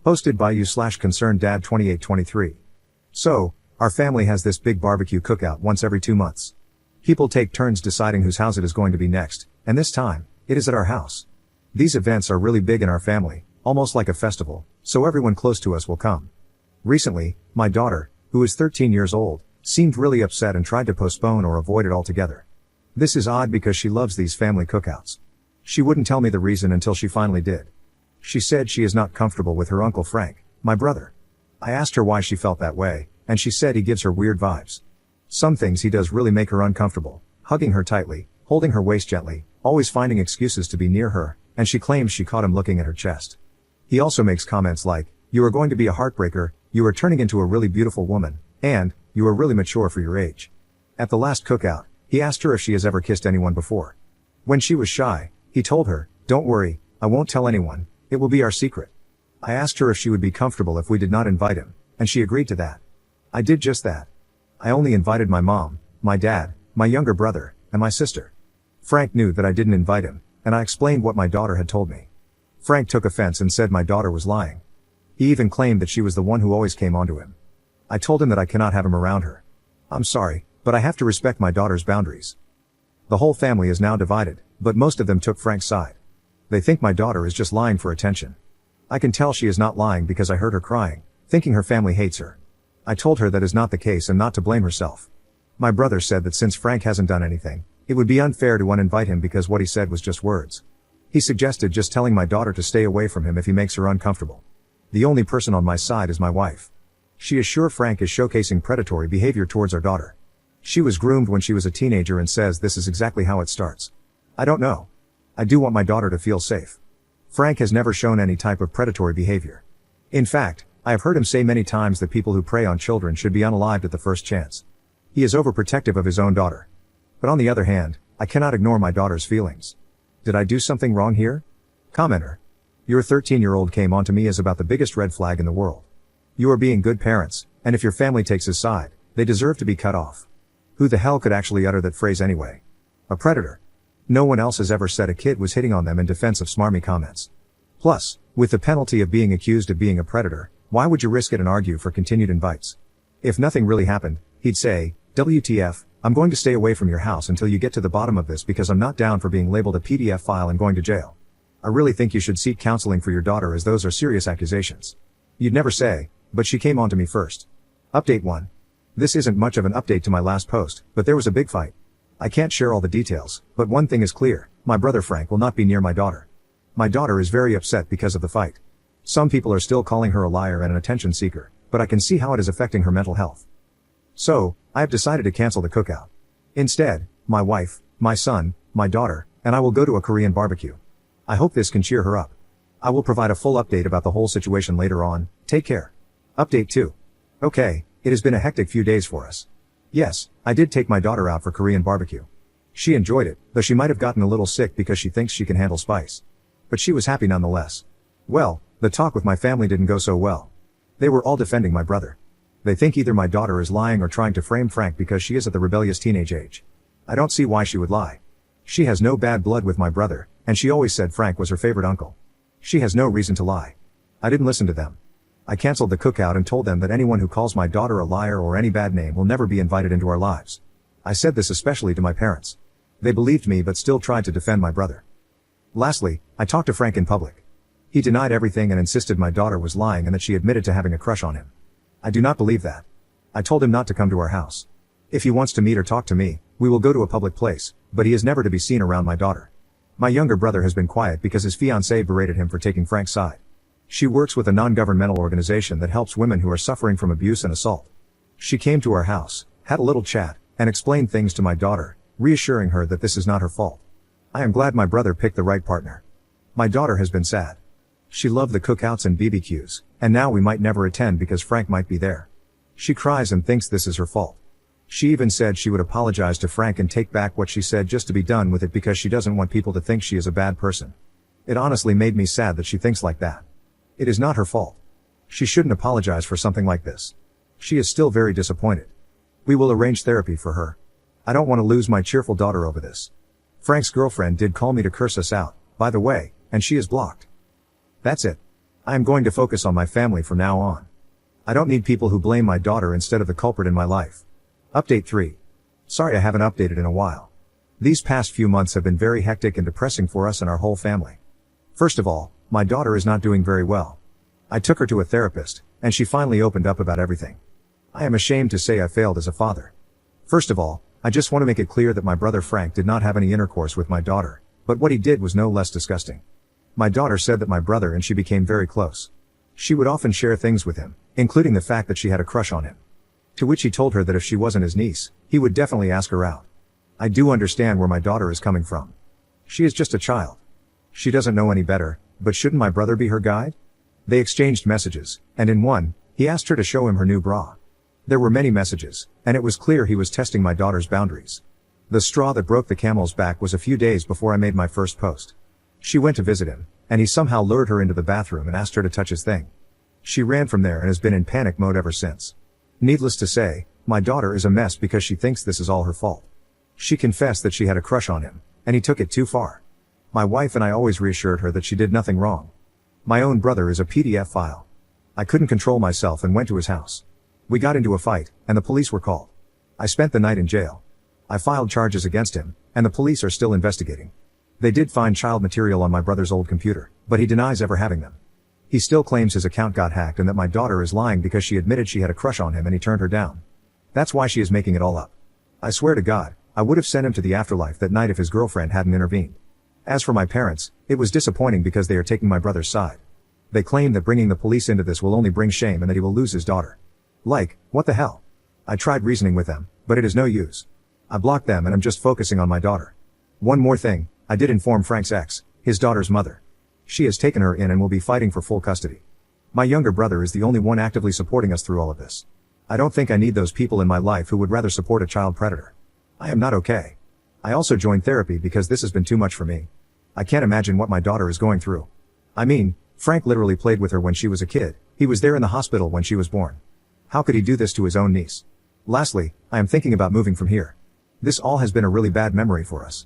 Hosted by you/concerned dad 2823. So, our family has this big barbecue cookout once every 2 months. People take turns deciding whose house it is going to be next, and this time, it is at our house. These events are really big in our family, almost like a festival, so everyone close to us will come. Recently, my daughter, who is 13 years old, seemed really upset and tried to postpone or avoid it altogether. This is odd because she loves these family cookouts. She wouldn't tell me the reason until she finally did. She said she is not comfortable with her Uncle Frank, my brother. I asked her why she felt that way, and she said he gives her weird vibes. Some things he does really make her uncomfortable, hugging her tightly, holding her waist gently, always finding excuses to be near her, and she claims she caught him looking at her chest. He also makes comments like, "You are going to be a heartbreaker, you are turning into a really beautiful woman, and, you are really mature for your age." At the last cookout, he asked her if she has ever kissed anyone before. When she was shy, he told her, "Don't worry, I won't tell anyone, it will be our secret." I asked her if she would be comfortable if we did not invite him, and she agreed to that. I did just that. I only invited my mom, my dad, my younger brother, and my sister. Frank knew that I didn't invite him, and I explained what my daughter had told me. Frank took offense and said my daughter was lying. He even claimed that she was the one who always came onto him. I told him that I cannot have him around her. I'm sorry, but I have to respect my daughter's boundaries. The whole family is now divided, but most of them took Frank's side. They think my daughter is just lying for attention. I can tell she is not lying because I heard her crying, thinking her family hates her. I told her that is not the case and not to blame herself. My brother said that since Frank hasn't done anything, it would be unfair to uninvite him because what he said was just words. He suggested just telling my daughter to stay away from him if he makes her uncomfortable. The only person on my side is my wife. She is sure Frank is showcasing predatory behavior towards our daughter. She was groomed when she was a teenager and says this is exactly how it starts. I don't know. I do want my daughter to feel safe. Frank has never shown any type of predatory behavior. In fact, I have heard him say many times that people who prey on children should be unalived at the first chance. He is overprotective of his own daughter. But on the other hand, I cannot ignore my daughter's feelings. Did I do something wrong here? Commenter. Your 13-year-old came onto me as about the biggest red flag in the world. You are being good parents, and if your family takes his side, they deserve to be cut off. Who the hell could actually utter that phrase anyway? A predator. No one else has ever said a kid was hitting on them in defense of smarmy comments. Plus, with the penalty of being accused of being a predator, why would you risk it and argue for continued invites? If nothing really happened, he'd say, "WTF, I'm going to stay away from your house until you get to the bottom of this because I'm not down for being labeled a PDF file and going to jail. I really think you should seek counseling for your daughter as those are serious accusations." You'd never say, "But she came on to me first." Update 1. This isn't much of an update to my last post, but there was a big fight. I can't share all the details, but one thing is clear, my brother Frank will not be near my daughter. My daughter is very upset because of the fight. Some people are still calling her a liar and an attention seeker, but I can see how it is affecting her mental health. So, I have decided to cancel the cookout. Instead, my wife, my son, my daughter, and I will go to a Korean barbecue. I hope this can cheer her up. I will provide a full update about the whole situation later on. Take care. Update 2. Okay, it has been a hectic few days for us. Yes, I did take my daughter out for Korean barbecue. She enjoyed it, though she might have gotten a little sick because she thinks she can handle spice. But she was happy nonetheless. Well, the talk with my family didn't go so well. They were all defending my brother. They think either my daughter is lying or trying to frame Frank because she is at the rebellious teenage age. I don't see why she would lie. She has no bad blood with my brother, and she always said Frank was her favorite uncle. She has no reason to lie. I didn't listen to them. I canceled the cookout and told them that anyone who calls my daughter a liar or any bad name will never be invited into our lives. I said this especially to my parents. They believed me but still tried to defend my brother. Lastly, I talked to Frank in public. He denied everything and insisted my daughter was lying and that she admitted to having a crush on him. I do not believe that. I told him not to come to our house. If he wants to meet or talk to me, we will go to a public place, but he is never to be seen around my daughter. My younger brother has been quiet because his fiancée berated him for taking Frank's side. She works with a non-governmental organization that helps women who are suffering from abuse and assault. She came to our house, had a little chat, and explained things to my daughter, reassuring her that this is not her fault. I am glad my brother picked the right partner. My daughter has been sad. She loved the cookouts and BBQs, and now we might never attend because Frank might be there. She cries and thinks this is her fault. She even said she would apologize to Frank and take back what she said just to be done with it because she doesn't want people to think she is a bad person. It honestly made me sad that she thinks like that. It is not her fault. She shouldn't apologize for something like this. She is still very disappointed. We will arrange therapy for her. I don't want to lose my cheerful daughter over this. Frank's girlfriend did call me to curse us out, by the way, and she is blocked. That's it. I am going to focus on my family from now on. I don't need people who blame my daughter instead of the culprit in my life. Update 3. Sorry I haven't updated in a while. These past few months have been very hectic and depressing for us and our whole family. First of all, my daughter is not doing very well. I took her to a therapist, and she finally opened up about everything. I am ashamed to say I failed as a father. First of all, I just want to make it clear that my brother Frank did not have any intercourse with my daughter, but what he did was no less disgusting. My daughter said that my brother and she became very close. She would often share things with him, including the fact that she had a crush on him. To which he told her that if she wasn't his niece, he would definitely ask her out. I do understand where my daughter is coming from. She is just a child. She doesn't know any better, but shouldn't my brother be her guide? They exchanged messages, and in one, he asked her to show him her new bra. There were many messages, and it was clear he was testing my daughter's boundaries. The straw that broke the camel's back was a few days before I made my first post. She went to visit him, and he somehow lured her into the bathroom and asked her to touch his thing. She ran from there and has been in panic mode ever since. Needless to say, my daughter is a mess because she thinks this is all her fault. She confessed that she had a crush on him, and he took it too far. My wife and I always reassured her that she did nothing wrong. My own brother is a PDF file. I couldn't control myself and went to his house. We got into a fight, and the police were called. I spent the night in jail. I filed charges against him, and the police are still investigating. They did find child material on my brother's old computer, but he denies ever having them. He still claims his account got hacked and that my daughter is lying because she admitted she had a crush on him and he turned her down. That's why she is making it all up. I swear to God, I would have sent him to the afterlife that night if his girlfriend hadn't intervened. As for my parents, it was disappointing because they are taking my brother's side. They claim that bringing the police into this will only bring shame and that he will lose his daughter. Like, what the hell? I tried reasoning with them, but it is no use. I blocked them and I'm just focusing on my daughter. One more thing, I did inform Frank's ex, his daughter's mother. She has taken her in and will be fighting for full custody. My younger brother is the only one actively supporting us through all of this. I don't think I need those people in my life who would rather support a child predator. I am not okay. I also joined therapy because this has been too much for me. I can't imagine what my daughter is going through. I mean, Frank literally played with her when she was a kid. He was there in the hospital when she was born. How could he do this to his own niece? Lastly, I am thinking about moving from here. This all has been a really bad memory for us.